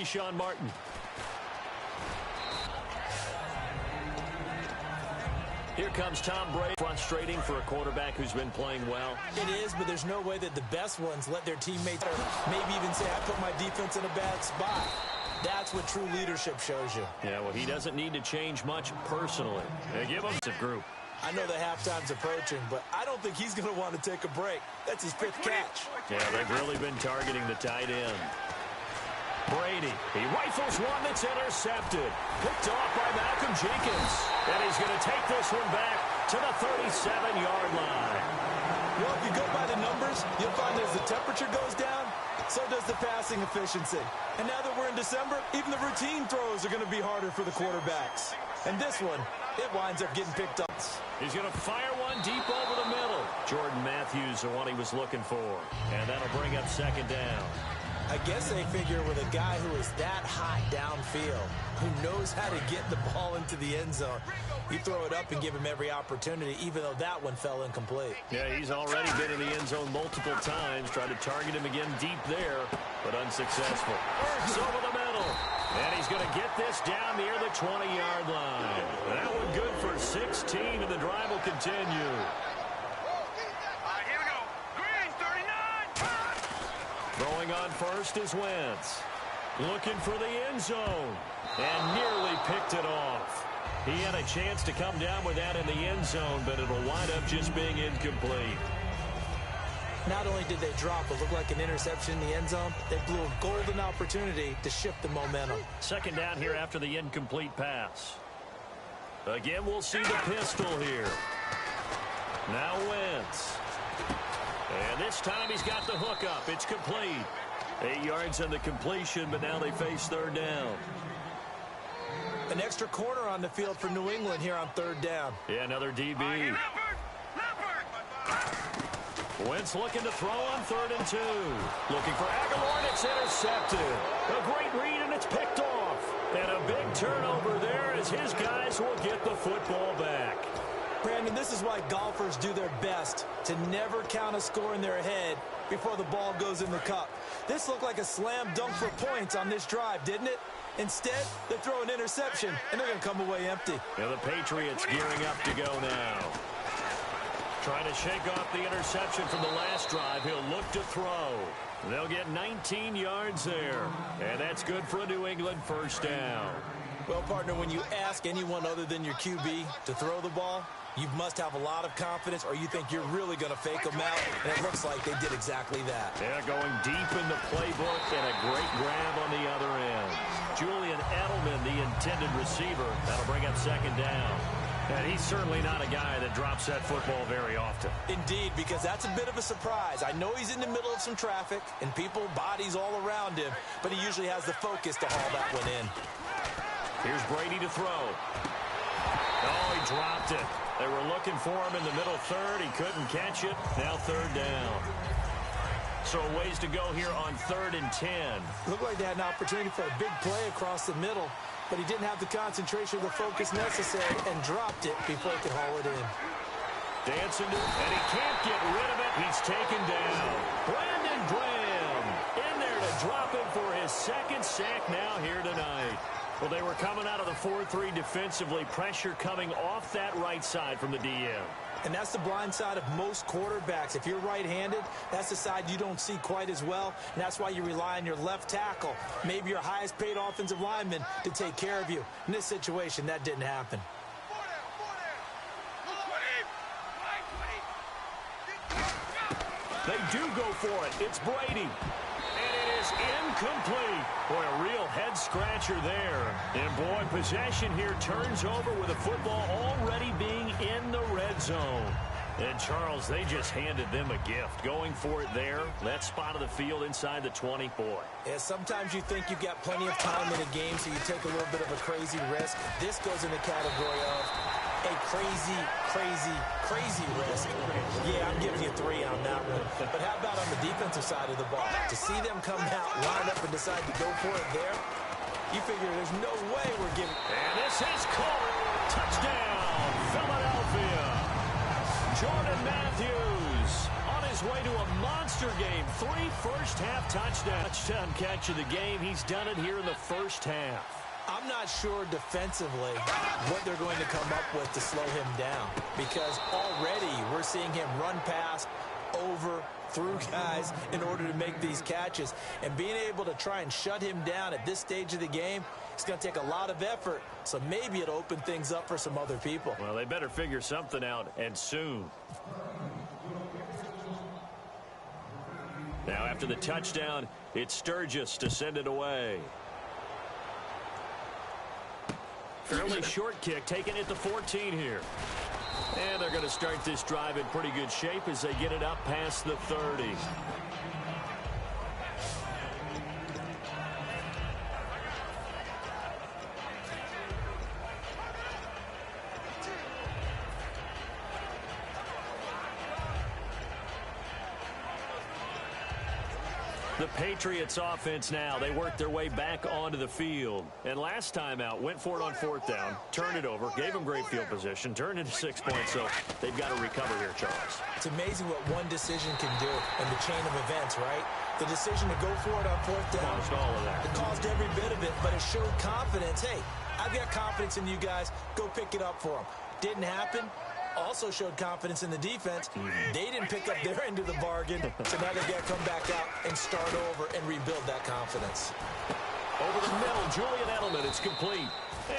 Sean Martin. Here comes Tom Brady. Frustrating for a quarterback who's been playing well. It is, but there's no way that the best ones let their teammates, or maybe even say, I put my defense in a bad spot. That's what true leadership shows you. Yeah, well, he doesn't need to change much personally. They give him a group. I know the halftime's approaching, but I don't think he's going to want to take a break. That's his 5th catch. Yeah, they've really been targeting the tight end. Brady, he rifles one that's intercepted. Picked off by Malcolm Jenkins. And he's going to take this one back to the 37-yard line. Well, if you go by the numbers, you'll find that as the temperature goes down, so does the passing efficiency. And now that we're in December, even the routine throws are going to be harder for the quarterbacks. And this one, it winds up getting picked up. He's going to fire one deep over the middle. Jordan Matthews, the one he was looking for. And that'll bring up 2nd down. I guess they figure with a guy who is that hot downfield, who knows how to get the ball into the end zone, you throw it up and give him every opportunity, even though that one fell incomplete. Yeah, he's already been in the end zone multiple times, tried to target him again deep there, but unsuccessful. Works over the middle, and he's going to get this down near the 20-yard line. That one good for 16, and the drive will continue. Throwing on first is Wentz. Looking for the end zone. And nearly picked it off. He had a chance to come down with that in the end zone, but it'll wind up just being incomplete. Not only did they drop what looked like an interception in the end zone, they blew a golden opportunity to shift the momentum. 2nd down here after the incomplete pass. Again, we'll see the pistol here. Now Wentz. And this time he's got the hook up. It's complete. 8 yards on the completion, but now they face 3rd down. An extra corner on the field for New England here on 3rd down. Yeah, another DB. Wentz looking to throw on 3rd and 2. Looking for Aguilar, and it's intercepted. A great read, and it's picked off. And a big turnover there as his guys will get the football back. Brandon, this is why golfers do their best to never count a score in their head before the ball goes in the cup. This looked like a slam dunk for points on this drive, didn't it? Instead, they throw an interception, and they're going to come away empty. Yeah, the Patriots gearing up to go now. Trying to shake off the interception from the last drive. He'll look to throw. They'll get 19 yards there, and that's good for a New England 1st down. Well, partner, when you ask anyone other than your QB to throw the ball, you must have a lot of confidence, or you think you're really going to fake them out, and it looks like they did exactly that. Yeah, going deep in the playbook, and a great grab on the other end. Julian Edelman, the intended receiver. That'll bring up 2nd down. And he's certainly not a guy that drops that football very often. Indeed, because that's a bit of a surprise. I know he's in the middle of some traffic, and people, bodies all around him, but he usually has the focus to haul that one in. Here's Brady to throw. Oh, he dropped it. They were looking for him in the middle 3rd. He couldn't catch it. Now 3rd down. So a ways to go here on 3rd and 10. Looked like they had an opportunity for a big play across the middle, but he didn't have the concentration or the focus necessary and dropped it before he could haul it in. Dancing to it, and he can't get rid of it. He's taken down. Brandon Graham in there to drop him for his 2nd sack now here tonight. Well, they were coming out of the 4-3 defensively. Pressure coming off that right side from the DM. And that's the blind side of most quarterbacks. If you're right-handed, that's the side you don't see quite as well. And that's why you rely on your left tackle, maybe your highest-paid offensive lineman, to take care of you. In this situation, that didn't happen. They do go for it. It's Brady. Incomplete. Boy, a real head-scratcher there. And, boy, possession here turns over with the football already being in the red zone. And, Charles, they just handed them a gift. Going for it there, that spot of the field inside the 20, boy. Yeah, sometimes you think you've got plenty of time in a game, so you take a little bit of a crazy risk. This goes in the category of a crazy risk. Yeah, I'm giving you 3 on that one. But how about on the defensive side of the ball? To see them come out, line up, and decide to go for it there, you figure there's no way we're giving. And this is caught. Touchdown, Philadelphia. Jordan Matthews on his his way to a monster game. 3 first-half touchdowns. Touchdown catch of the game. He's done it here in the first half. I'm not sure defensively what they're going to come up with to slow him down, because already we're seeing him run past, over, through guys in order to make these catches. And being able to try and shut him down at this stage of the game, it's going to take a lot of effort, so maybe it'll open things up for some other people. Well, they better figure something out, and soon. Now, after the touchdown, it's Sturgis to send it away. Fairly short kick, taking it to 14 here. And they're going to start this drive in pretty good shape as they get it up past the 30. The Patriots offense now. They work their way back onto the field. And last time out, went for it on 4th down, turned it over, gave them great field position, turned into 6 points, so they've got to recover here, Charles. It's amazing what one decision can do in the chain of events, right? The decision to go for it on 4th down. Caused all of that. It caused every bit of it, but it showed confidence. Hey, I've got confidence in you guys. Go pick it up for them. Didn't happen. Also showed confidence in the defense. They didn't pick up their end of the bargain, so now they've got to come back out and start over and rebuild that confidence. Over the middle, Julian Edelman, it's complete.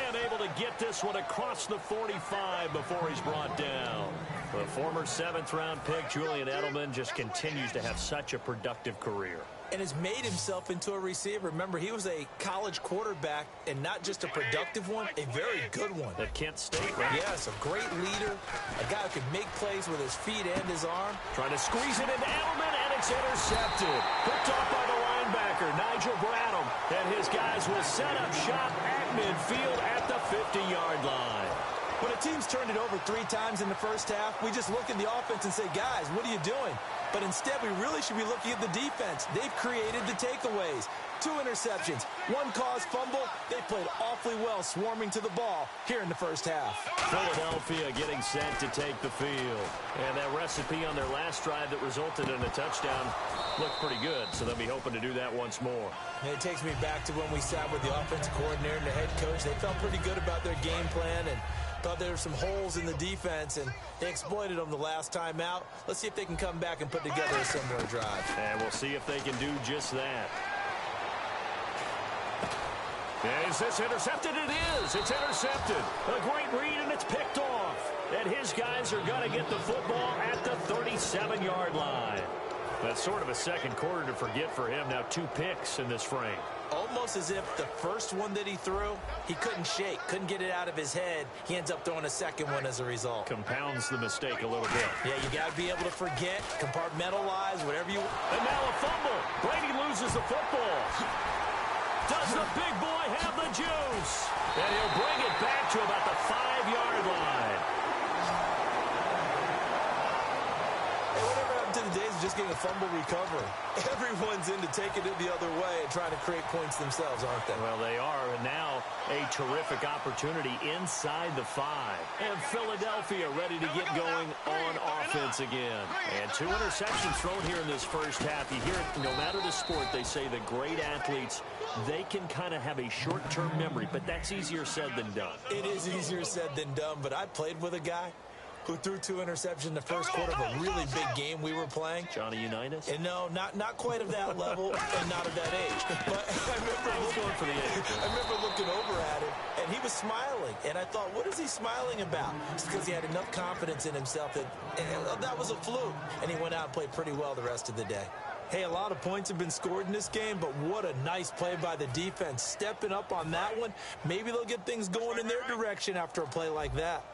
And able to get this one across the 45 before he's brought down. The former 7th-round pick, Julian Edelman, just continues to have such a productive career. And has made himself into a receiver. Remember, he was a college quarterback, and not just a productive one, a very good one. At Kent State, right? Yes, a great leader, a guy who can make plays with his feet and his arm. Trying to squeeze it into Edelman, and it's intercepted. Picked off by the linebacker, Nigel Bradham. And his guys will set up shop at midfield at the 50-yard line. When a team's turned it over 3 times in the first half, we just look at the offense and say, guys, what are you doing? But instead, we really should be looking at the defense. They've created the takeaways. 2 interceptions, 1 caused fumble. They played awfully well swarming to the ball here in the first half. Philadelphia getting set to take the field. And that recipe on their last drive that resulted in a touchdown looked pretty good, so they'll be hoping to do that once more. And it takes me back to when we sat with the offensive coordinator and the head coach. They felt pretty good about their game plan and thought there were some holes in the defense, and they exploited them the last time out. Let's see if they can come back and put together a similar drive. And we'll see if they can do just that. Is this intercepted? It is. It's intercepted. A great read, and it's picked off. And his guys are going to get the football at the 37-yard line. That's sort of a second quarter to forget for him. Now 2 picks in this frame. Almost as if the first one that he threw, he couldn't shake, couldn't get it out of his head. He ends up throwing a second one as a result. Compounds the mistake a little bit. Yeah, you got to be able to forget, compartmentalize, whatever you... And now a fumble. Brady loses the football. Does the big boy have the juice? And he'll bring it back to about the 5-yard line. Hey, whatever happened to the days of just getting a fumble recovery? Everyone's into taking it the other way and trying to create points themselves, aren't they? Well, they are, and now a terrific opportunity inside the 5. And Philadelphia ready to get going on offense again. And 2 interceptions thrown here in this first half. You hear it, no matter the sport, they say the great athletes, they can kind of have a short-term memory, but that's easier said than done. It is easier said than done, but I played with a guy who threw 2 interceptions in the first quarter of a really big game we were playing. Johnny Unitas? And no, not quite of that level and not of that age. But I remember looking over at him, and he was smiling. And I thought, what is he smiling about? It's because he had enough confidence in himself that was a fluke. And he went out and played pretty well the rest of the day. Hey, a lot of points have been scored in this game, but what a nice play by the defense. Stepping up on that one, maybe they'll get things going in their direction after a play like that.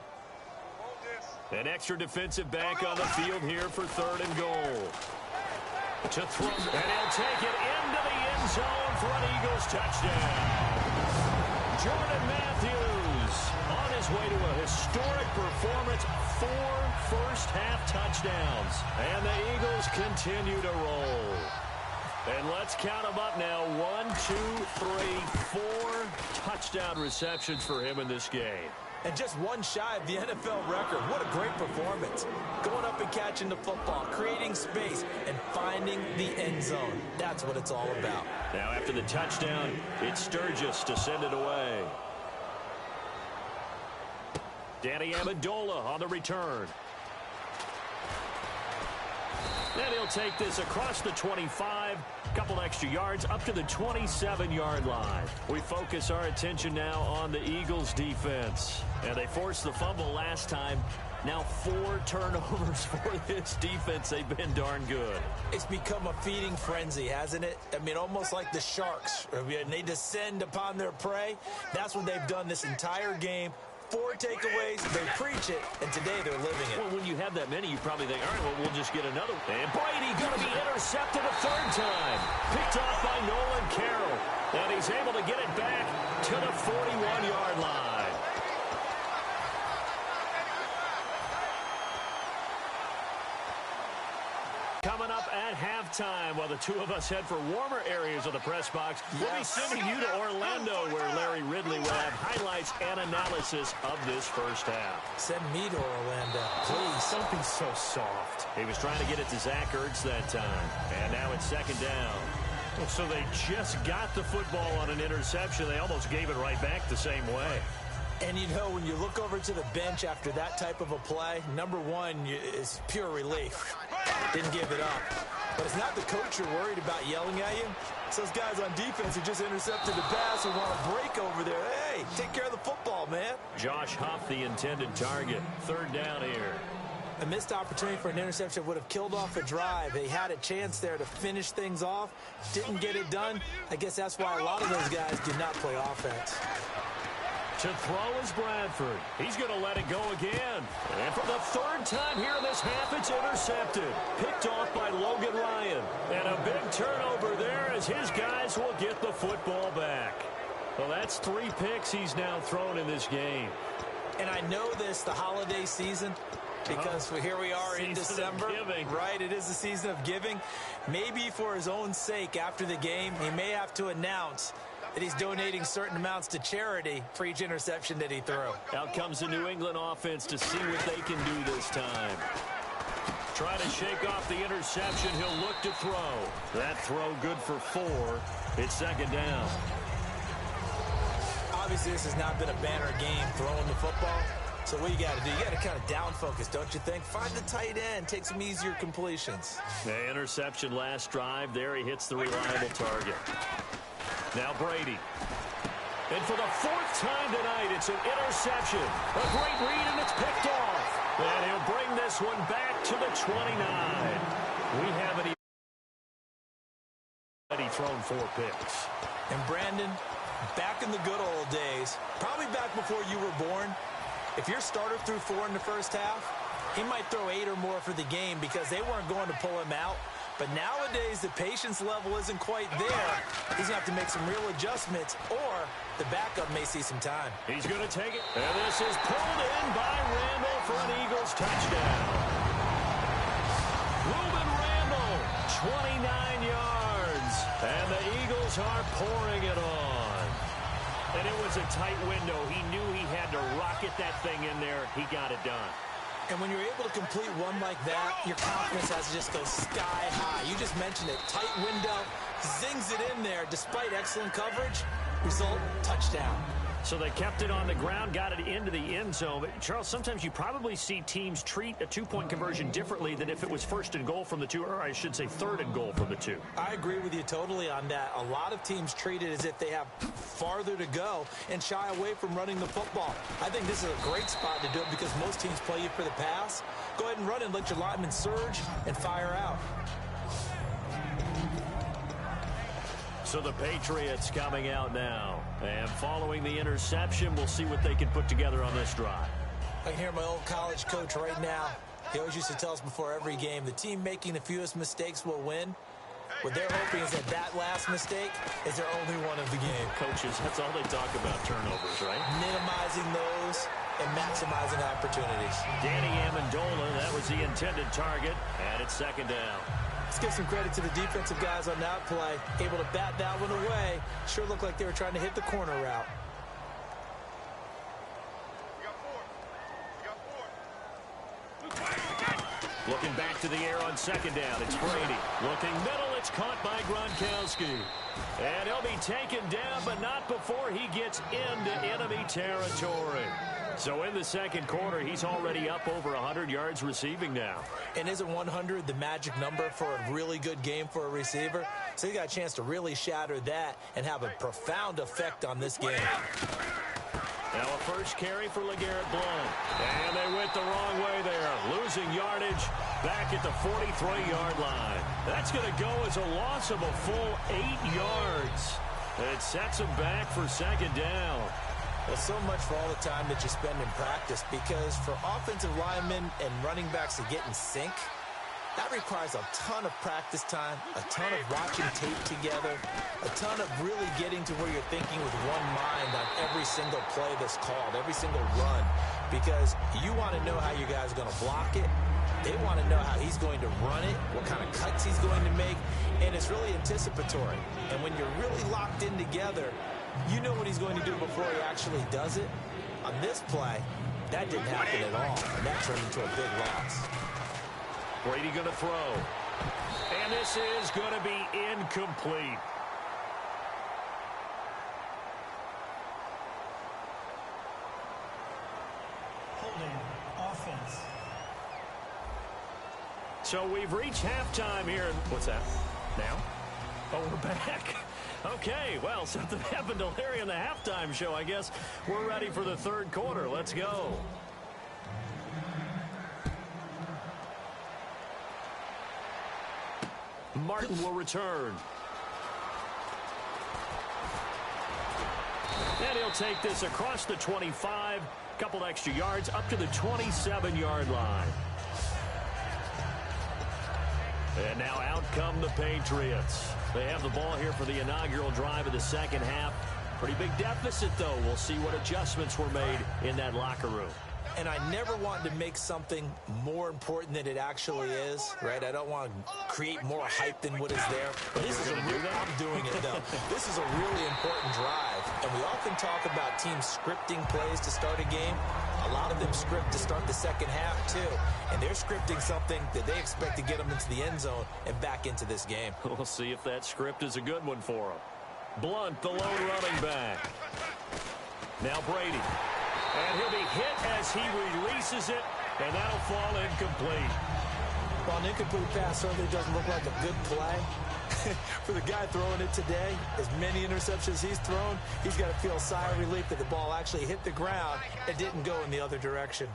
An extra defensive back on the field here for 3rd and goal. To throw, and he'll take it into the end zone for an Eagles touchdown. Jordan Matthews on his way to a historic performance, 4 first-half touchdowns. And the Eagles continue to roll. And let's count them up now. 1, 2, 3, 4 touchdown receptions for him in this game. And just one shy of the NFL record. What a great performance. Going up and catching the football, creating space, and finding the end zone. That's what it's all about. Now after the touchdown, it's Sturgis to send it away. Danny Amendola on the return. And he'll take this across the 25, couple extra yards up to the 27-yard line. We focus our attention now on the Eagles defense. And they forced the fumble last time. Now 4 turnovers for this defense. They've been darn good. It's become a feeding frenzy, hasn't it? I mean, almost like the sharks. They descend upon their prey. That's what they've done this entire game. 4 takeaways, they preach it, and today they're living it. Well, when you have that many, you probably think, all right, well, we'll just get another. And Brady going to be intercepted a 3rd time. Picked off by Nolan Carroll. And he's able to get it back to the 41-yard line. Coming up at halftime, while the two of us head for warmer areas of the press box, we'll be sending you to Orlando, where Larry Ridley will have highlights and analysis of this first half. Send me to Orlando, please. Don't be so soft. He was trying to get it to Zach Ertz that time, and now it's 2nd down. Well, so they just got the football on an interception. They almost gave it right back the same way. And, you know, when you look over to the bench after that type of a play, number one is pure relief. Didn't give it up. But it's not the coach you're worried about yelling at you. It's those guys on defense who just intercepted the pass who want to break over there. Hey, take care of the football, man. Josh Huff, the intended target. 3rd down here. A missed opportunity for an interception would have killed off a drive. They had a chance there to finish things off. Didn't get it done. I guess that's why a lot of those guys did not play offense. To throw is Bradford. He's going to let it go again. And for the 3rd time here in this half, it's intercepted. Picked off by Logan Ryan. And a big turnover there as his guys will get the football back. Well, that's 3 picks he's now thrown in this game. And I know this, the holiday season, because here we are in December. Right, it is the season of giving. Maybe for his own sake after the game, he may have to announce that he's donating certain amounts to charity for each interception that he threw. Out comes the New England offense to see what they can do this time. Try to shake off the interception. He'll look to throw. That throw good for 4. It's 2nd down. Obviously, this has not been a banner game throwing the football. So what you got to do, you got to kind of down focus, don't you think? Find the tight end, take some easier completions. The interception last drive. There he hits the reliable target. Now Brady. And for the 4th time tonight, it's an interception. A great read, and it's picked off. And he'll bring this one back to the 29. We haven't even thrown 4 picks. And Brandon, back in the good old days, probably back before you were born, if your starter threw 4 in the first half, he might throw 8 or more for the game because they weren't going to pull him out. But nowadays, the patience level isn't quite there. He's going to have to make some real adjustments, or the backup may see some time. He's going to take it. And this is pulled in by Randall for an Eagles touchdown. Reuben Randall, 29 yards. And the Eagles are pouring it on. And it was a tight window. He knew he had to rocket that thing in there. He got it done. And when you're able to complete one like that, your confidence has to just go sky high. You just mentioned it. Tight window, zings it in there despite excellent coverage. Result, touchdown. So they kept it on the ground, got it into the end zone. But, Charles, sometimes you probably see teams treat a 2-point conversion differently than if it was 1st and goal from the 2, or I should say 3rd and goal from the 2. I agree with you totally on that. A lot of teams treat it as if they have farther to go and shy away from running the football. I think this is a great spot to do it because most teams play you for the pass. Go ahead and run and let your linemen surge and fire out. So the Patriots coming out now. And following the interception, we'll see what they can put together on this drive. I can hear my old college coach right now. He always used to tell us before every game, the team making the fewest mistakes will win. What they're hoping is that last mistake is their only one of the game. Coaches, that's all they talk about, turnovers, right? Minimizing those and maximizing opportunities. Danny Amendola, that was the intended target, and it's 2nd down. Let's give some credit to the defensive guys on that play. Able to bat that one away. Sure looked like they were trying to hit the corner route. Looking back to the air on second down. It's Brady. Looking middle. It's caught by Gronkowski. And he'll be taken down, but not before he gets into enemy territory. So in the second quarter, he's already up over 100 yards receiving now. And isn't 100 the magic number for a really good game for a receiver? So he got a chance to really shatter that and have a profound effect on this game. Now a first carry for LeGarrette Blount. And they went the wrong way there. Losing yardage back at the 43-yard line. That's going to go as a loss of a full 8 yards. It sets them back for second down. Well, so much for all the time that you spend in practice, because for offensive linemen and running backs to get in sync, that requires a ton of practice time, a ton of watching tape together, a ton of really getting to where you're thinking with one mind on every single play that's called, every single run, because you want to know how you guys are going to block it. They want to know how he's going to run it, what kind of cuts he's going to make, and it's really anticipatory. And when you're really locked in together, you know what he's going to do before he actually does it. On this play, that didn't happen at all, and that turned into a big loss. Brady going to throw. And this is going to be incomplete. Holding offense. So we've reached halftime here. What's that? Now? Oh, we're back. Okay, well, something happened to Larry in the halftime show, I guess. We're ready for the third quarter. Let's go. Martin will return. And he'll take this across the 25, couple extra yards, up to the 27-yard line. And now out come the Patriots. They have the ball here for the inaugural drive of the second half. Pretty big deficit, though. We'll see what adjustments were made in that locker room. And I never wanted to make something more important than it actually is, right? I don't want to create more hype than what is there. But this is I'm doing it, though. This is a really important drive. And we often talk about teams scripting plays to start a game. A lot of them script to start the second half, too. And they're scripting something that they expect to get them into the end zone and back into this game. We'll see if that script is a good one for them. Blount, the lone running back. Now Brady. And he'll be hit as he releases it, and that'll fall incomplete. Well, an incomplete pass certainly doesn't look like a good play. For the guy throwing it today, as many interceptions he's thrown, he's got to feel a sigh of relief that the ball actually hit the ground and didn't go in the other direction.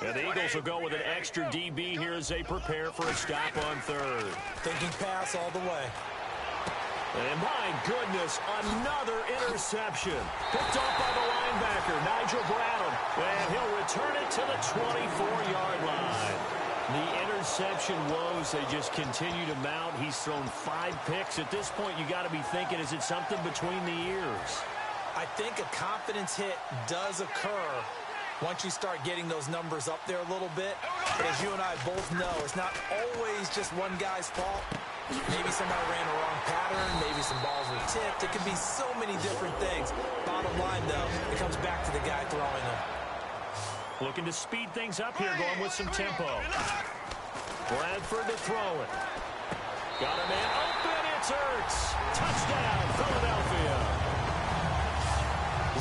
And the Eagles will go with an extra DB here as they prepare for a stop on third. Thinking pass all the way. And my goodness, another interception. Picked off by the linebacker, Nigel Bradham. And he'll return it to the 24-yard line. The interception woes, they just continue to mount. He's thrown 5 picks. At this point, you got to be thinking, is it something between the ears? I think a confidence hit does occur once you start getting those numbers up there a little bit. But as you and I both know, it's not always just one guy's fault. Maybe somebody ran a wrong pattern. Maybe some balls were tipped. It can be so many different things. Bottom line, though, it comes back to the guy throwing them. Looking to speed things up here, going with some tempo. Bradford to throw it. Got a man open. It's Ertz. Touchdown, Philadelphia.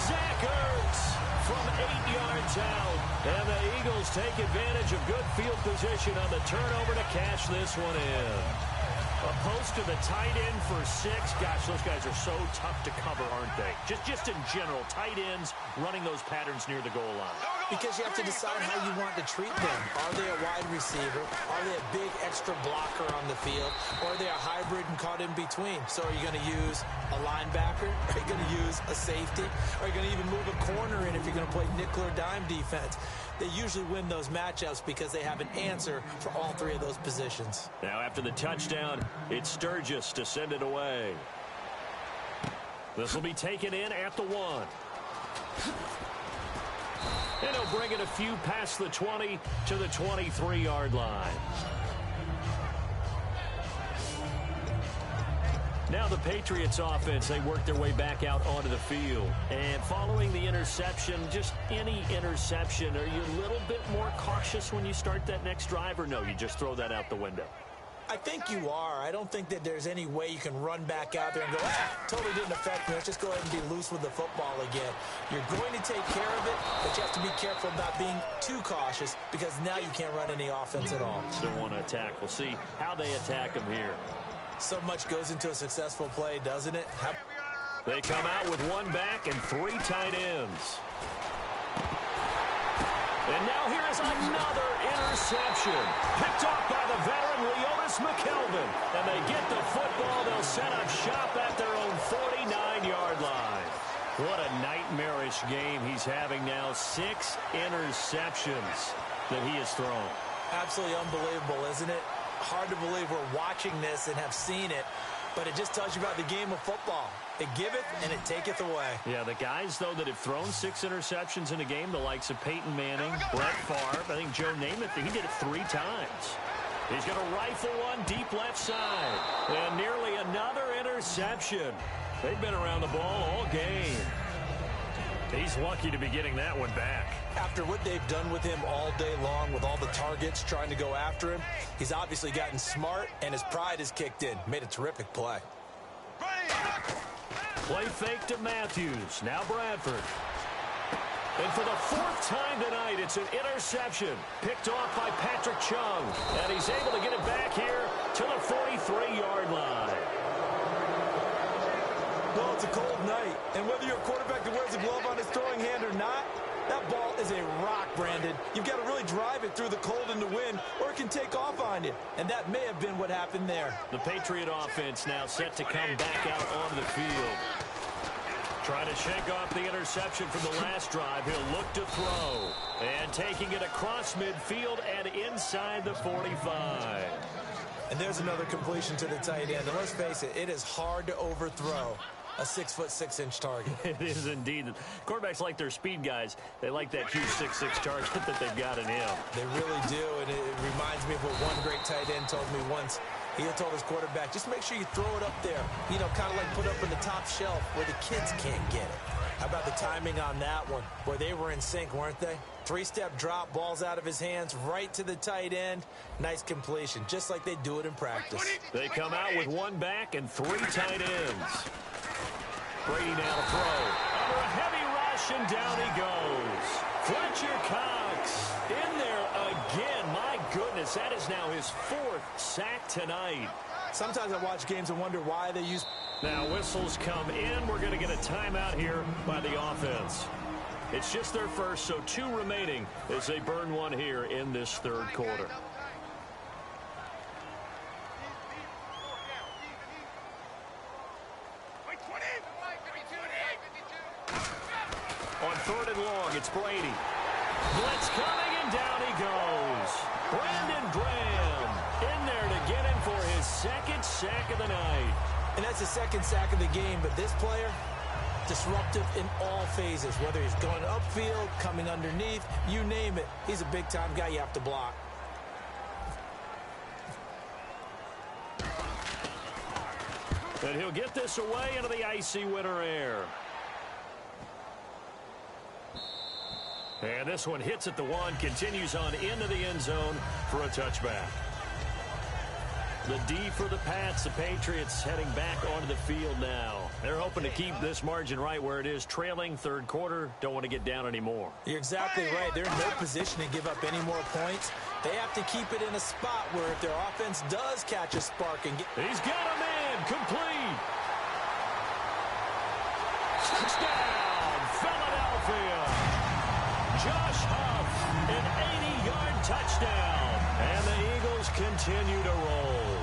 Zach Ertz from 8 yards out. And the Eagles take advantage of good field position on the turnover to cash this one in. A post to the tight end for 6. Gosh, those guys are so tough to cover, aren't they? Just in general, tight ends running those patterns near the goal line. Because you have to decide how you want to treat them. Are they a wide receiver? Are they a big extra blocker on the field? Or are they a hybrid and caught in between? So are you going to use a linebacker? Are you going to use a safety? Are you going to even move a corner in if you're going to play nickel or dime defense? They usually win those matchups because they have an answer for all 3 of those positions. Now after the touchdown, it's Sturgis to send it away. This will be taken in at the 1. And he'll bring it a few past the 20 to the 23-yard line. Now the Patriots offense, they work their way back out onto the field. And following the interception, just any interception, are you a little bit more cautious when you start that next drive, or no, you just throw that out the window? I think you are. I don't think that there's any way you can run back out there and go, totally didn't affect me. Let's just go ahead and be loose with the football again. You're going to take care of it, but you have to be careful about being too cautious because now you can't run any offense at all. Still want to attack. We'll see how they attack him here. So much goes into a successful play, doesn't it? They come out with one back and three tight ends. And now here is another interception. Picked off by the veteran Leonis McKelvin. And they get the football. They'll set up shop at their own 49-yard line. What a nightmarish game he's having now. 6 interceptions that he has thrown. Absolutely unbelievable, isn't it? Hard to believe we're watching this and have seen it, but it just tells you about the game of football. It giveth and it taketh away. Yeah, the guys, though, that have thrown 6 interceptions in a game, the likes of Peyton Manning, Brett Favre, I think Joe Namath, he did it 3 times. He's going to rifle one deep left side. And nearly another interception. They've been around the ball all game. He's lucky to be getting that one back. After what they've done with him all day long with all the targets trying to go after him, he's obviously gotten smart and his pride has kicked in. Made a terrific play. Play fake to Matthews. Now Bradford. And for the 4th time tonight, it's an interception. Picked off by Patrick Chung. And he's able to get it back here to the 43-yard line. Well, it's a cold night, and whether you're a quarterback that wears a glove on his throwing hand or not, that ball is a rock, Brandon. You've got to really drive it through the cold and the wind, or it can take off on you. And that may have been what happened there. The Patriot offense now set to come back out onto the field. Trying to shake off the interception from the last drive. He'll look to throw. And taking it across midfield and inside the 45. And there's another completion to the tight end. And let's face it, it is hard to overthrow a 6'6" target. It is indeed. Quarterbacks like their speed guys. They like that huge 6'6" target that they've got in him. They really do, and it reminds me of what one great tight end told me once. He had told his quarterback, just make sure you throw it up there. You know, kind of like put up in the top shelf where the kids can't get it. How about the timing on that one? Boy, they were in sync, weren't they? 3-step drop, balls out of his hands, right to the tight end. Nice completion, just like they do it in practice. They come out with one back and 3 tight ends. Brady now to throw. Under a heavy rush, and down he goes. Fletcher Cox in there again. My goodness, that is now his 4th sack tonight. Sometimes I watch games and wonder why they use... Now whistles come in. We're going to get a timeout here by the offense. It's just their first, so 2 remaining as they burn one here in this 3rd quarter. On 3rd and long, it's Brady. Blitz coming, and down he goes. Brandon Graham in there to get him for his 2nd sack of the night. And that's the 2nd sack of the game, but this player, disruptive in all phases, whether he's going upfield, coming underneath, you name it. He's a big-time guy you have to block. And he'll get this away into the icy winter air. And this one hits at the 1, continues on into the end zone for a touchback. The D for the Pats, the Patriots heading back onto the field now. They're hoping to keep this margin right where it is, trailing 3rd quarter. Don't want to get down anymore. You're exactly right. They're in no position to give up any more points. They have to keep it in a spot where if their offense does catch a spark and get... He's got a man, complete. Touchdown, Philadelphia. Josh Huff, an 80-yard touchdown. And the Eagles continue to roll.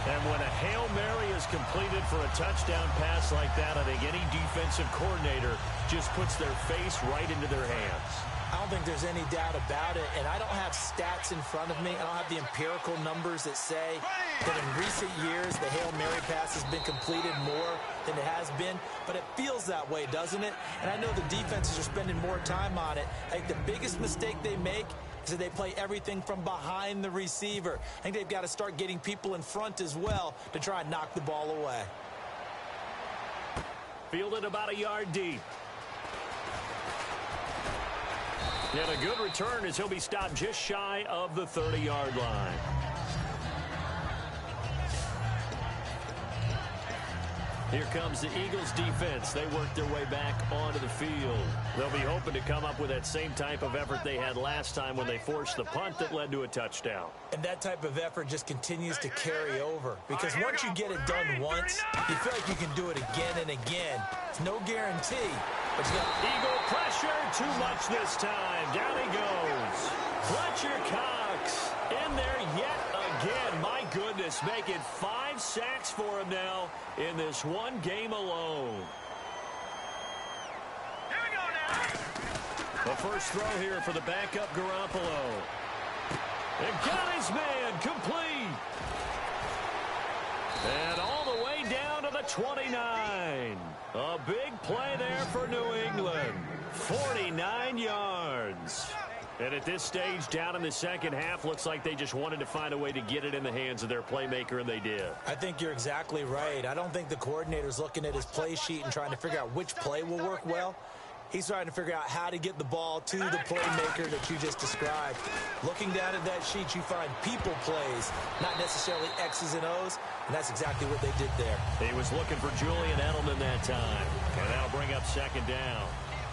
And when a Hail Mary is completed for a touchdown pass like that, I think any defensive coordinator just puts their face right into their hands. I don't think there's any doubt about it, and I don't have stats in front of me. I don't have the empirical numbers that say that in recent years the Hail Mary pass has been completed more than it has been, but it feels that way, doesn't it? And I know the defenses are spending more time on it. I think the biggest mistake they make is that they play everything from behind the receiver. I think they've got to start getting people in front as well to try and knock the ball away. Fielded about a yard deep. And a good return as he'll be stopped just shy of the 30-yard line. Here comes the Eagles defense. They work their way back onto the field. They'll be hoping to come up with that same type of effort they had last time when they forced the punt that led to a touchdown. And that type of effort just continues to carry over. Because once you get it done once, you feel like you can do it again and again. It's no guarantee. But you got Eagle pressure, too much this time. Down he goes. Fletcher Cox in there yet again. My goodness, making 5 sacks for him now in this one game alone. Here we go now. The first throw here for the backup Garoppolo. And got his man complete. And all the way down to the 29. A big play there for New England. 49 yards. And at this stage, down in the second half, looks like they just wanted to find a way to get it in the hands of their playmaker, and they did. I think you're exactly right. I don't think the coordinator's looking at his play sheet and trying to figure out which play will work well. He's trying to figure out how to get the ball to the playmaker that you just described. Looking down at that sheet, you find people plays, not necessarily X's and O's, and that's exactly what they did there. He was looking for Julian Edelman that time, and that'll bring up second down.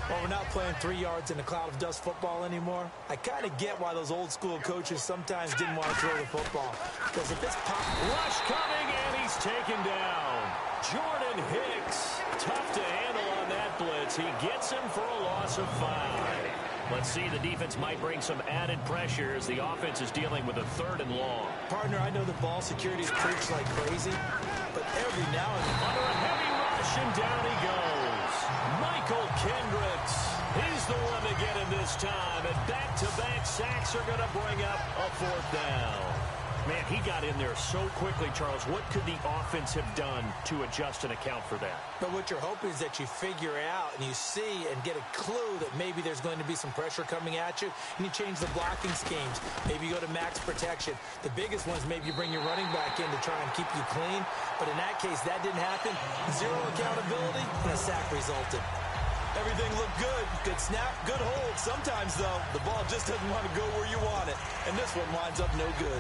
Well, we're not playing 3 yards in a cloud of dust football anymore. I kind of get why those old-school coaches sometimes didn't want to throw the football. Because if it's pop... Rush coming, and he's taken down. Jordan Hicks, tough to handle on that blitz. He gets him for a loss of 5. Let's see, the defense might bring some added pressure as the offense is dealing with a 3rd and long. Partner, I know the ball security's preached like crazy, but every now and then... Under a heavy rush, and down he goes. Michael Kendricks, he's the one to get him this time, and back-to-back sacks are going to bring up a 4th down. Man, he got in there so quickly, Charles. What could the offense have done to adjust and account for that? But what you're hoping is that you figure out and you see and get a clue that maybe there's going to be some pressure coming at you, and you change the blocking schemes. Maybe you go to max protection. The biggest one is maybe you bring your running back in to try and keep you clean. But in that case, that didn't happen. 0 accountability, and a sack resulted. Everything looked good. Good snap, good hold. Sometimes, though, the ball just doesn't want to go where you want it. And this one winds up no good.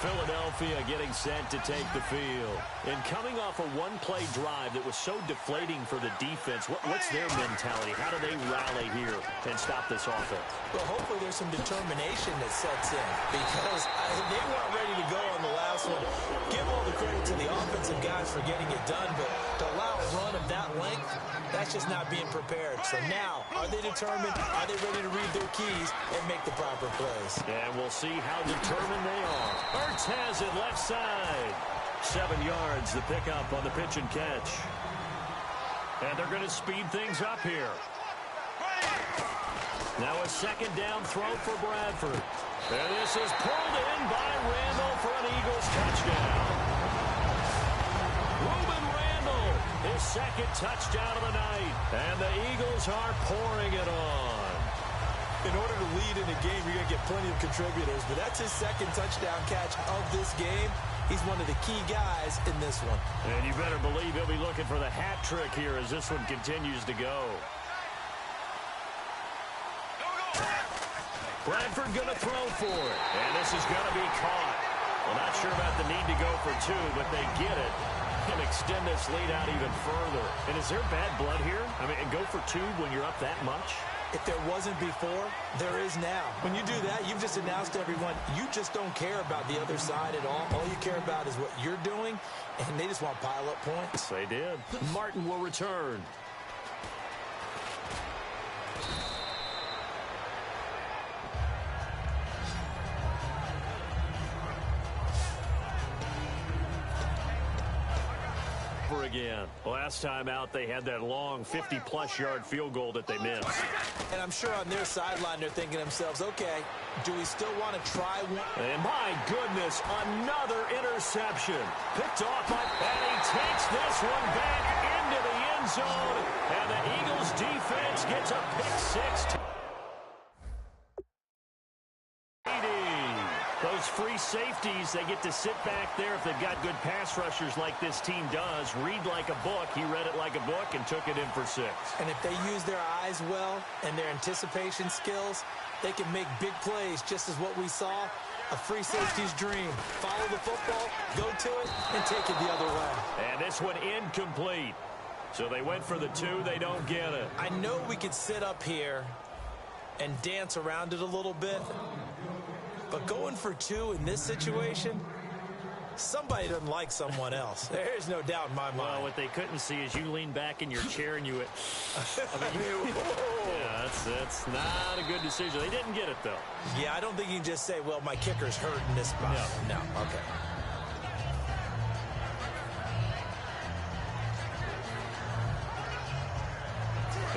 Philadelphia getting set to take the field. And coming off a one-play drive that was so deflating for the defense, what's their mentality? How do they rally here and stop this offense? Well, hopefully there's some determination that sets in because they weren't ready to go on the last one. Give all the credit to the offensive guys for getting it done, but to allow a run of that length, that's just not being prepared. So now, are they determined? Are they ready to read their keys and make the proper plays? And we'll see how determined they are. Ertz has it left side. 7 yards, the pickup on the pitch and catch. And they're going to speed things up here. Now a 2nd down throw for Bradford. And this is pulled in by Randall for an Eagles touchdown. Reuben Randall, his 2nd touchdown of the night. And the Eagles are pouring it on. In order to lead in a game, you're going to get plenty of contributors, but that's his 2nd touchdown catch of this game. He's one of the key guys in this one. And you better believe he'll be looking for the hat trick here as this one continues to go. Bradford going to throw for it, and this is going to be caught. Well, not sure about the need to go for 2, but they get it and extend this lead out even further. And is there bad blood here? I mean, and go for 2 when you're up that much? If there wasn't before, there is now. When you do that, you've just announced to everyone, you just don't care about the other side at all. All you care about is what you're doing, and they just want to pile up points. They did. Martin will return. Again. Last time out, they had that long 50-plus yard field goal that they missed. And I'm sure on their sideline, they're thinking to themselves, okay, do we still want to try one? And my goodness, another interception. Picked off by, and he takes this one back into the end zone. And the Eagles defense gets a pick 6. those free safeties, they get to sit back there if they've got good pass rushers like this team does. Read like a book. He read it like a book and took it in for 6. And if they use their eyes well and their anticipation skills, they can make big plays, just as what we saw. A free safety's dream. Follow the football, go to it, and take it the other way. And this one incomplete. So they went for the 2. They don't get it. I know we could sit up here and dance around it a little bit, but going for 2 in this situation, somebody doesn't like someone else. There's no doubt in my mind. Well, what they couldn't see is you lean back in your chair and you went, yeah, that's not a good decision. They didn't get it, though. Yeah, I don't think you can just say, well, my kicker's hurt in this spot. No, okay.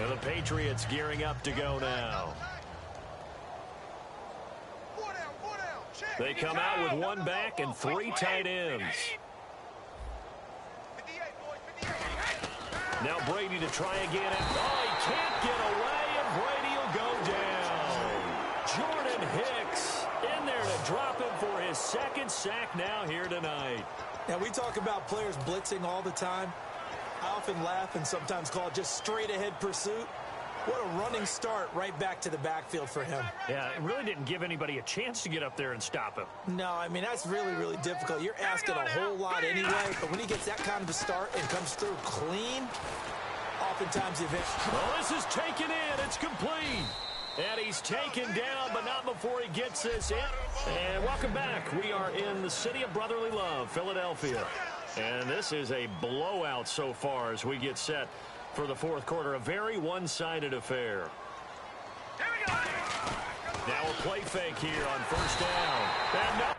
And the Patriots gearing up to go now. They come out with 1 back and 3 tight ends. Now Brady to try again. Oh, he can't get away, and Brady will go down. Jordan Hicks in there to drop him for his 2nd sack now here tonight. Now, we talk about players blitzing all the time. I often laugh and sometimes call it just straight-ahead pursuit. What a running start right back to the backfield for him. Yeah, it really didn't give anybody a chance to get up there and stop him. No, I mean, that's really, really difficult. You're asking a whole lot anyway, but when he gets that kind of a start and comes through clean, oftentimes eventually... Well, this is taken in. It's complete. And he's taken down, but not before he gets this in. And welcome back. We are in the city of brotherly love, Philadelphia. And this is a blowout so far as we get set for the 4th quarter. A very one-sided affair. Now a play fake here on 1st down. And no.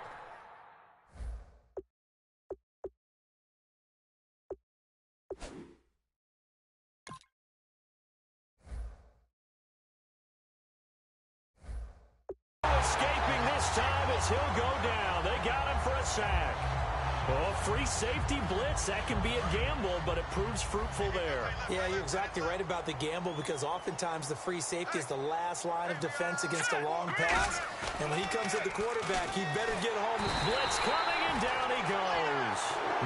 Escaping this time as he'll go down. They got him for a sack. Oh, free safety blitz, that can be a gamble, but it proves fruitful there. Yeah, you're exactly right about the gamble, because oftentimes the free safety is the last line of defense against a long pass. And when he comes at the quarterback, he better get home. Blitz coming, and down he goes.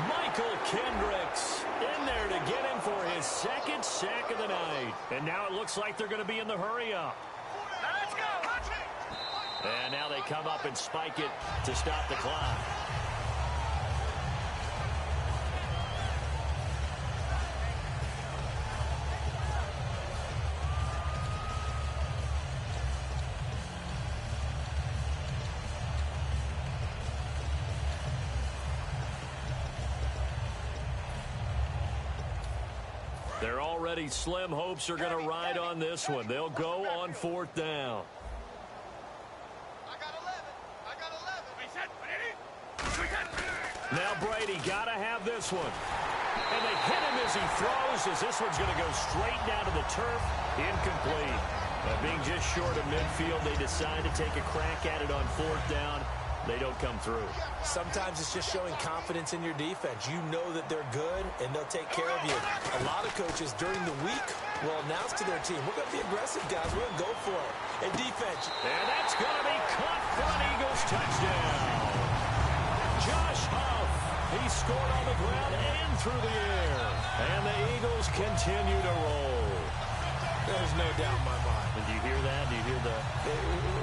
Michael Kendricks in there to get him for his 2nd sack of the night. And now it looks like they're going to be in the hurry-up. Let's go. And now they come up and spike it to stop the clock. They're already slim hopes are going to ride on this one. They'll go on 4th down. Now Brady got to have this one. And they hit him as he throws, as this one's going to go straight down to the turf. Incomplete. Being just short of midfield, they decide to take a crack at it on 4th down. They don't come through. Sometimes it's just showing confidence in your defense. You know that they're good, and they'll take care of you. A lot of coaches during the week will announce to their team, we're going to be aggressive, guys. We're going to go for it. And defense. And that's going to be caught for an Eagles touchdown. Josh Huff. He scored on the ground and through the air. And the Eagles continue to roll. There's no doubt in my mind. And do you hear that? Do you hear the...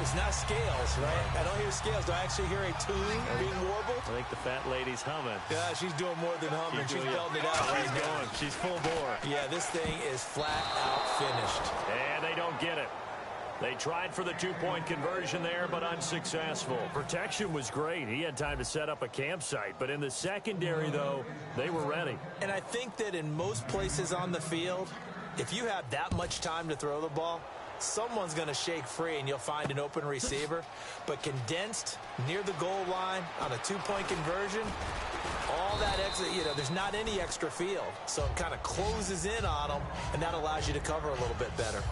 It's not scales, right? I don't hear scales. Do I actually hear a tune being warbled? I think the fat lady's humming. Yeah, she's doing more than humming. She's belting it out right now. Going. She's full bore. Yeah, this thing is flat out finished. And they don't get it. They tried for the 2-point conversion there, but unsuccessful. Protection was great. He had time to set up a campsite. But in the secondary, though, they were ready. And I think that in most places on the field, if you have that much time to throw the ball, someone's going to shake free and you'll find an open receiver. But condensed near the goal line on a 2-point conversion, all that extra, there's not any extra field. So it kind of closes in on them, and that allows you to cover a little bit better.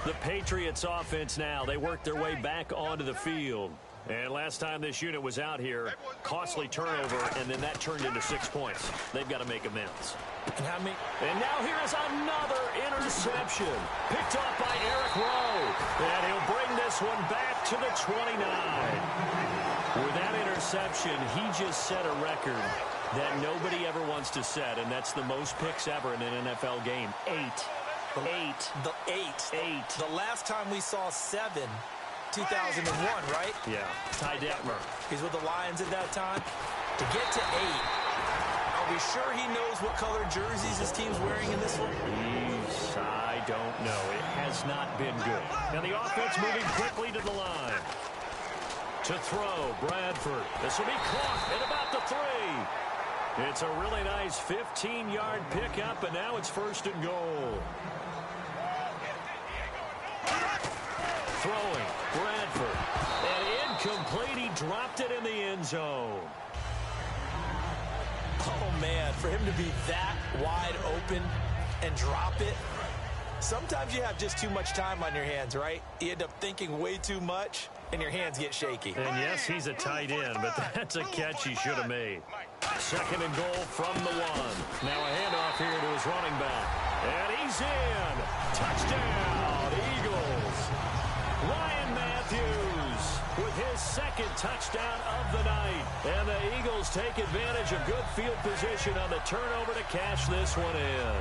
The Patriots offense now, they work their way back onto the field. And last time this unit was out here, costly turnover, and then that turned into 6 points. They've got to make amends. And now here is another interception. Picked off by Eric Rowe. And he'll bring this one back to the 29. With that interception, he just set a record that nobody ever wants to set, and that's the most picks ever in an NFL game. 8. The last time we saw 7, 2001, right? Yeah, Ty Detmer. He's with the Lions at that time. To get to 8, are we sure he knows what color jerseys his team's wearing in this one? I don't know. It has not been good. Now the offense moving quickly to the line. To throw, Bradford. This will be caught at about the 3. It's a really nice 15-yard pickup, and now it's 1st and goal. Throwing, Bradford. And incomplete. He dropped it in the end zone. Oh, man, for him to be that wide open and drop it. Sometimes you have just too much time on your hands, right? You end up thinking way too much, and your hands get shaky. And yes, he's a tight end, but that's a catch he should have made. 2nd and goal from the 1. Now a handoff here to his running back. And he's in. Touchdown, Eagles. Ryan Matthews with his 2nd touchdown of the night. And the Eagles take advantage of good field position on the turnover to cash this one in.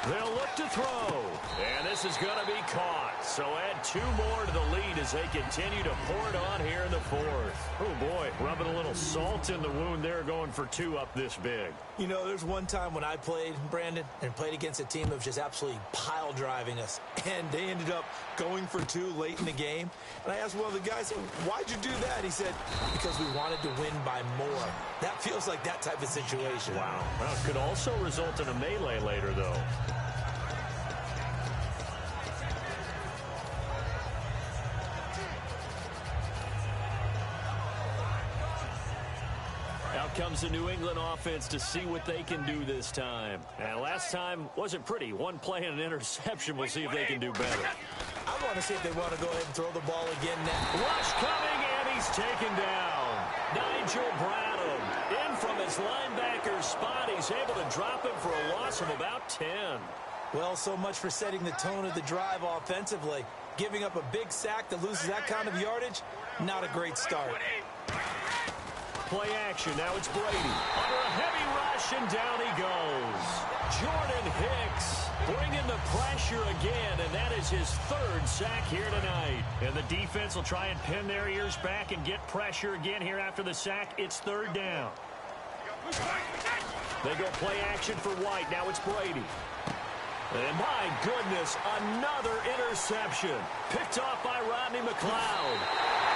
They'll look to throw, and this is going to be caught. So add 2 more to the lead as they continue to pour it on here in the 4th. Oh, boy, rubbing a little salt in the wound there, going for 2 up this big. You know, there's one time when I played, Brandon, and played against a team that was just absolutely pile driving us, and they ended up going for 2 late in the game. And I asked one of the guys, why'd you do that? He said, because we wanted to win by more. That feels like that type of situation. Wow. Well, it could also result in a melee later, though. Out comes the New England offense to see what they can do this time. And last time wasn't pretty. 1 play and an interception. We'll see if they can do better. I want to see if they want to go ahead and throw the ball again now. Rush coming, and he's taken down. Nigel Bradham in from his linebacker spot. He's able to drop him for a loss of about 10. Well, so much for setting the tone of the drive offensively. Giving up a big sack that loses that kind of yardage, not a great start. Play action. Now it's Brady. Under a heavy rush, and down he goes. Jordan Hicks bringing the pressure again, and that is his 3rd sack here tonight. And the defense will try and pin their ears back and get pressure again here after the sack. It's 3rd down. They go play action for White. Now it's Brady. And my goodness, another interception. Picked off by Rodney McLeod.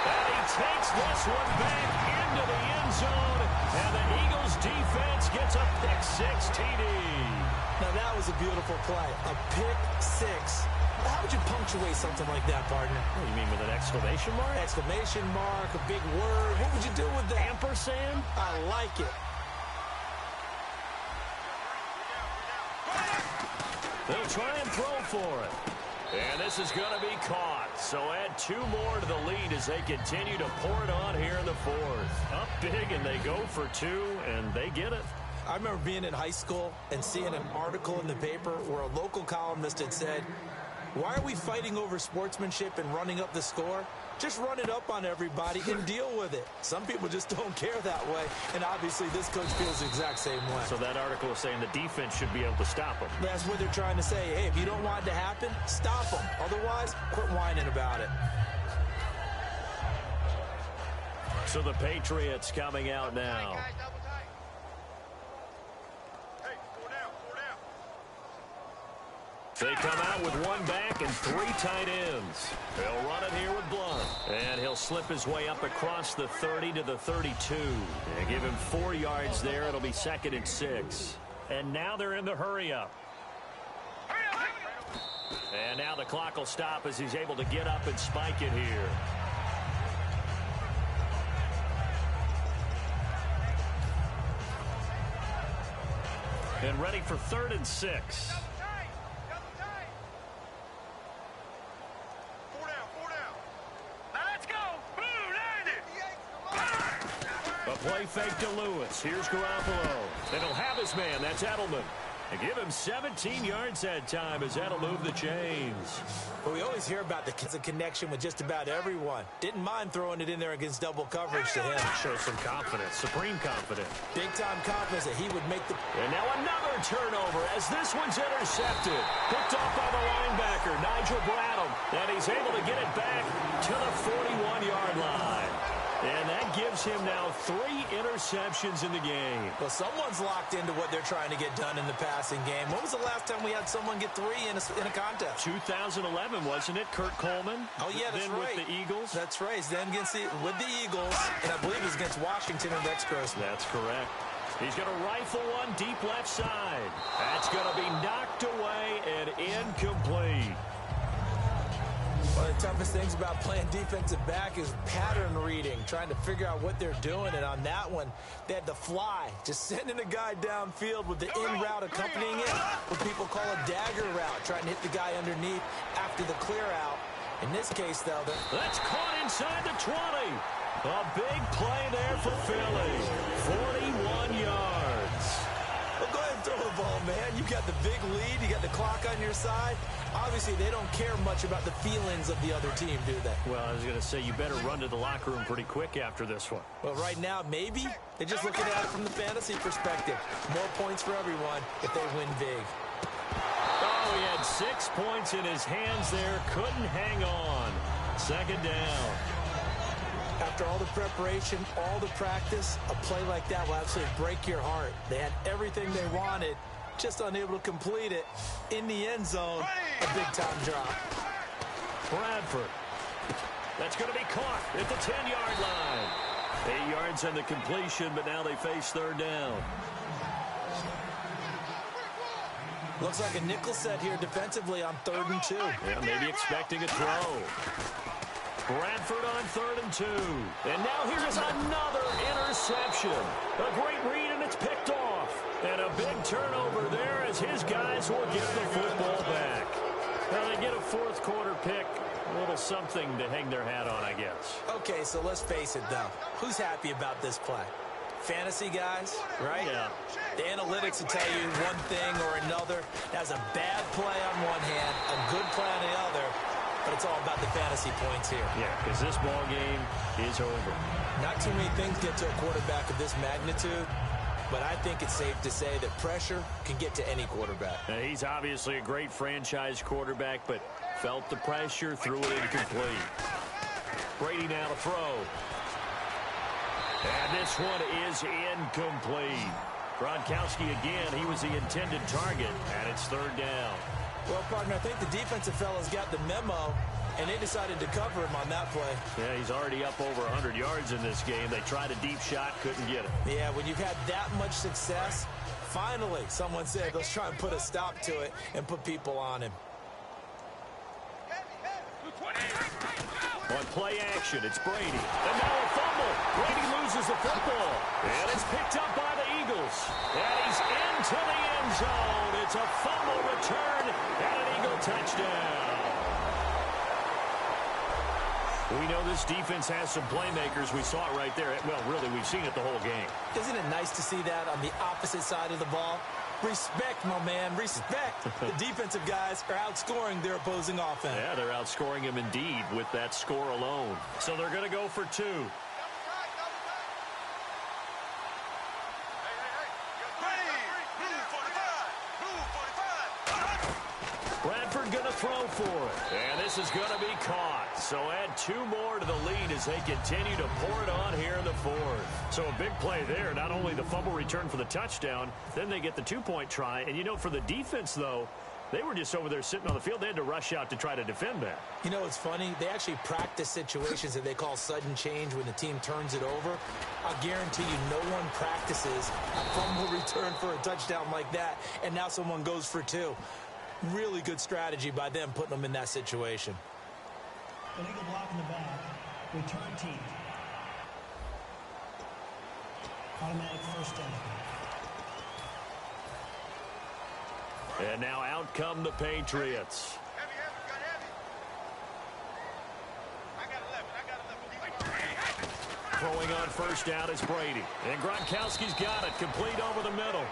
And he takes this one back into the end zone. And the Eagles defense gets a pick-6 TD. Now that was a beautiful play. A pick-6. How would you punctuate something like that, partner? What do you mean, with an exclamation mark? Exclamation mark, a big word. What would you do with that? Ampersand? I like it. They'll try and throw for it. And this is going to be caught. So add 2 more to the lead as they continue to pour it on here in the 4th. Up big, and they go for 2, and they get it. I remember being in high school and seeing an article in the paper where a local columnist had said, why are we fighting over sportsmanship and running up the score? Just run it up on everybody and deal with it. Some people just don't care that way, and obviously this coach feels the exact same way. So that article is saying the defense should be able to stop them. That's what they're trying to say. Hey, if you don't want it to happen, stop them. Otherwise, quit whining about it. So the Patriots coming out now. They come out with 1 back and 3 tight ends. They'll run it here with Blunt. And he'll slip his way up across the 30 to the 32. They give him 4 yards there. It'll be 2nd and 6. And now they're in the hurry-up. And now the clock will stop as he's able to get up and spike it here. And ready for 3rd and 6. A play fake to Lewis. Here's Garoppolo. And he'll have his man. That's Edelman. And give him 17 yards that time as that'll move the chains. Well, we always hear about the connection with just about everyone. Didn't mind throwing it in there against double coverage to him. Shows some confidence, supreme confidence. Big-time confidence that he would make the... And now another turnover as this one's intercepted. Picked off by the linebacker, Nigel Bradham. And he's able to get it back to the 41-yard line. And that gives him now 3 interceptions in the game. Well, someone's locked into what they're trying to get done in the passing game. When was the last time we had someone get 3 in a contest? 2011, wasn't it? Kurt Coleman? Oh, yeah, that's then right. With the Eagles? That's right. Then with the Eagles, and I believe it was against Washington or next Christmas. That's correct. He's going to rifle one deep left side. That's going to be knocked away and incomplete. One of the toughest things about playing defensive back is pattern reading, trying to figure out what they're doing. And on that one, they had the fly, just sending a guy downfield with the in route accompanying it, what people call a dagger route, trying to hit the guy underneath after the clear out. In this case, though, that's caught inside the 20. A big play there for Philly. 41 yards. Well, go ahead and throw the ball, man. You got the big lead. You got the clock on your side. Obviously, they don't care much about the feelings of the other team, do they? Well, I was going to say, you better run to the locker room pretty quick after this one. Well, right now, maybe. They're just looking at it from the fantasy perspective. More points for everyone if they win big. Oh, he had 6 points in his hands there. Couldn't hang on. Second down. After all the preparation, all the practice, a play like that will absolutely break your heart. They had everything they wanted, just unable to complete it. In the end zone, a big-time drop. Bradford. That's going to be caught at the 10-yard line. 8 yards on the completion, but now they face third down. Looks like a nickel set here defensively on 3rd and 2. Yeah, maybe expecting a throw. Bradford on 3rd and 2. And now here's another interception. A great read, and it's picked off. And a big turnover there as his guys will get the football back. Now they get a 4th quarter pick. A little something to hang their hat on, I guess. Okay, so let's face it, though. Who's happy about this play? Fantasy guys, right? Yeah. The analytics will tell you one thing or another. That's a bad play on one hand, a good play on the other. But it's all about the fantasy points here. Yeah, because this ball game is over. Not too many things get to a quarterback of this magnitude, but I think it's safe to say that pressure can get to any quarterback. Now, he's obviously a great franchise quarterback, but felt the pressure, threw it incomplete. Brady now to throw. And this one is incomplete. Gronkowski again, he was the intended target, and it's 3rd down. Well, partner, I think the defensive fellas got the memo, and they decided to cover him on that play. Yeah, he's already up over 100 yards in this game. They tried a deep shot, couldn't get it. Yeah, when you've had that much success, finally, someone said, let's try and put a stop to it and put people on him. On play action, it's Brady. And now a fumble. Brady loses the football. And it's picked up by the Eagles. And he's into the end zone. It's a fumble return and an Eagle touchdown. We know this defense has some playmakers. We saw it right there. Well, really, we've seen it the whole game. Isn't it nice to see that on the opposite side of the ball? Respect, my man, respect. The defensive guys are outscoring their opposing offense. Yeah, they're outscoring them indeed with that score alone. So they're going to go for 2. Bradford going to throw for it. And this is going to be caught. So add 2 more to the lead as they continue to pour it on here in the 4th. So a big play there. Not only the fumble return for the touchdown, then they get the 2-point try. And, you know, for the defense, though, they were just over there sitting on the field. They had to rush out to try to defend that. You know, it's funny. They actually practice situations that they call sudden change when the team turns it over. I'll guarantee you no one practices a fumble return for a touchdown like that, and now someone goes for 2. Really good strategy by them putting them in that situation. Illegal block in the back. Return team. Automatic first down. And now out come the Patriots. Throwing on first down is Brady. And Gronkowski's got it, complete over the middle.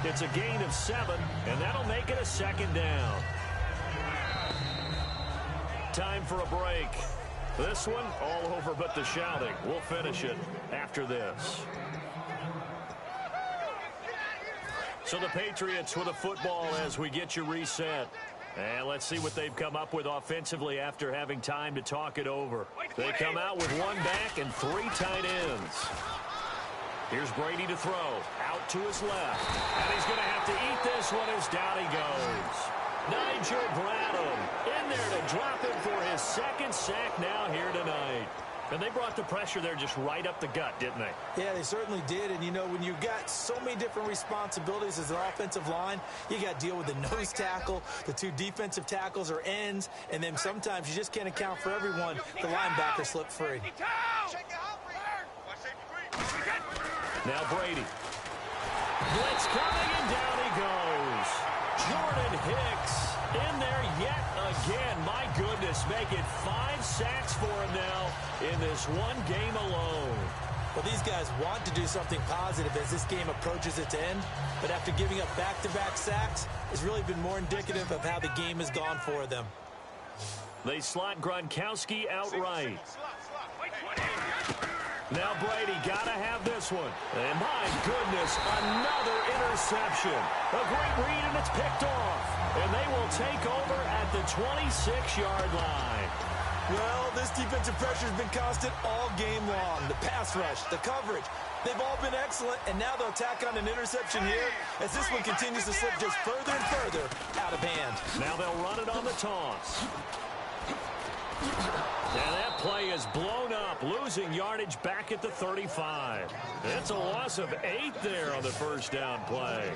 It's a gain of 7, and that'll make it a second down. Time for a break. This one, all over but the shouting. We'll finish it after this. So the Patriots with a football as we get you reset. And let's see what they've come up with offensively after having time to talk it over. They come out with 1 back and 3 tight ends. Here's Brady to throw. Out to his left. And he's going to have to eat this one as down he goes. Nigel Bradham in there to drop him for his 2nd sack now here tonight. And they brought the pressure there just right up the gut, didn't they? Yeah, they certainly did. And, you know, when you've got so many different responsibilities as an offensive line, you got to deal with the nose tackle, the 2 defensive tackles or ends, and then sometimes you just can't account for everyone. The linebacker slipped free. Now Brady. Blitz coming, and down he goes. Jordan Hicks in there yet again. My goodness, make it 5 sacks for him now in this one game alone. Well, these guys want to do something positive as this game approaches its end, but after giving up back-to-back sacks, it's really been more indicative of how the game has gone for them. They slot Gronkowski outright. Now Brady got to have this one. And my goodness, another interception. A great read, and it's picked off. And they will take over at the 26-yard line. Well, this defensive pressure has been constant all game long. The pass rush, the coverage, they've all been excellent, and now they'll tack on an interception here as this one continues to slip just further and further out of hand. Now they'll run it on the toss. And that play is blown up, losing yardage back at the 35. It's a loss of 8 there on the first down play.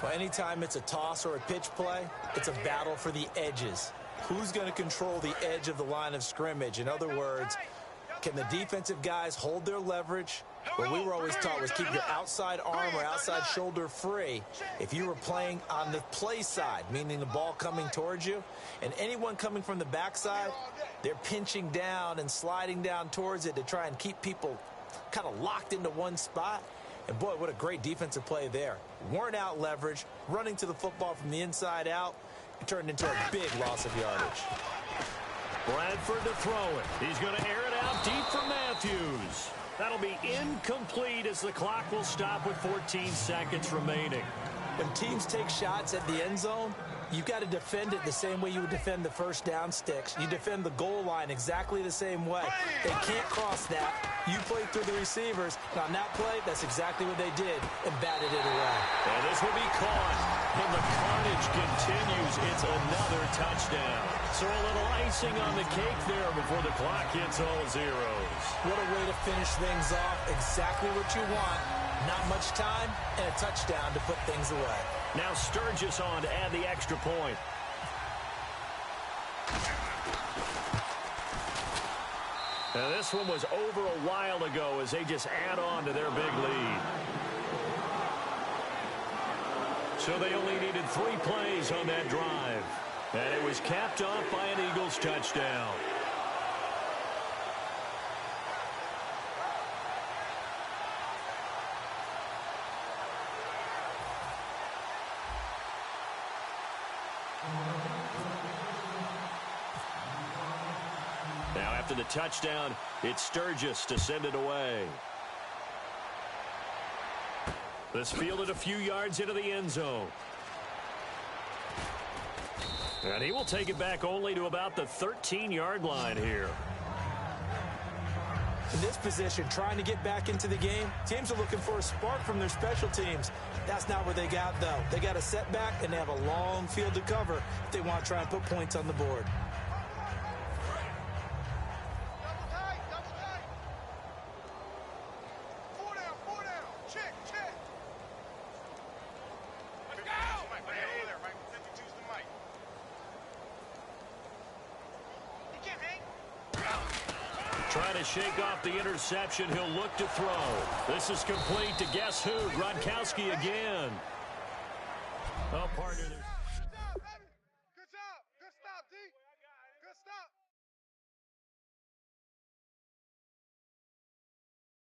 Well, anytime it's a toss or a pitch play, it's a battle for the edges. Who's going to control the edge of the line of scrimmage? In other words, can the defensive guys hold their leverage? What we were always taught was keep your outside arm or outside shoulder free if you were playing on the play side, meaning the ball coming towards you. And anyone coming from the backside, they're pinching down and sliding down towards it to try and keep people kind of locked into one spot. And, boy, what a great defensive play there. Weren't out leverage, running to the football from the inside out. It turned into a big loss of yardage. Bradford to throw it. He's going to air it out deep for Matthews. That'll be incomplete as the clock will stop with 14 seconds remaining. When teams take shots at the end zone, you've got to defend it the same way you would defend the first down sticks. You defend the goal line exactly the same way. They can't cross that. You play through the receivers. And on that play, that's exactly what they did and batted it away. And this will be caught. And the carnage continues. It's another touchdown. So a little icing on the cake there before the clock hits all zeros. What a way to finish things off. Exactly what you want. Not much time and a touchdown to put things away. Now Sturgis on to add the extra point. Now this one was over a while ago as they just add on to their big lead. So they only needed 3 plays on that drive. And it was capped off by an Eagles touchdown. Now after the touchdown, it's Sturgis to send it away. This fielded a few yards into the end zone. And he will take it back only to about the 13-yard line here. In this position, trying to get back into the game, teams are looking for a spark from their special teams. That's not what they got, though. They got a setback, and they have a long field to cover if they want to try and put points on the board. Trying to shake off the interception. He'll look to throw. This is complete to guess who? Gronkowski again. Oh, partner there.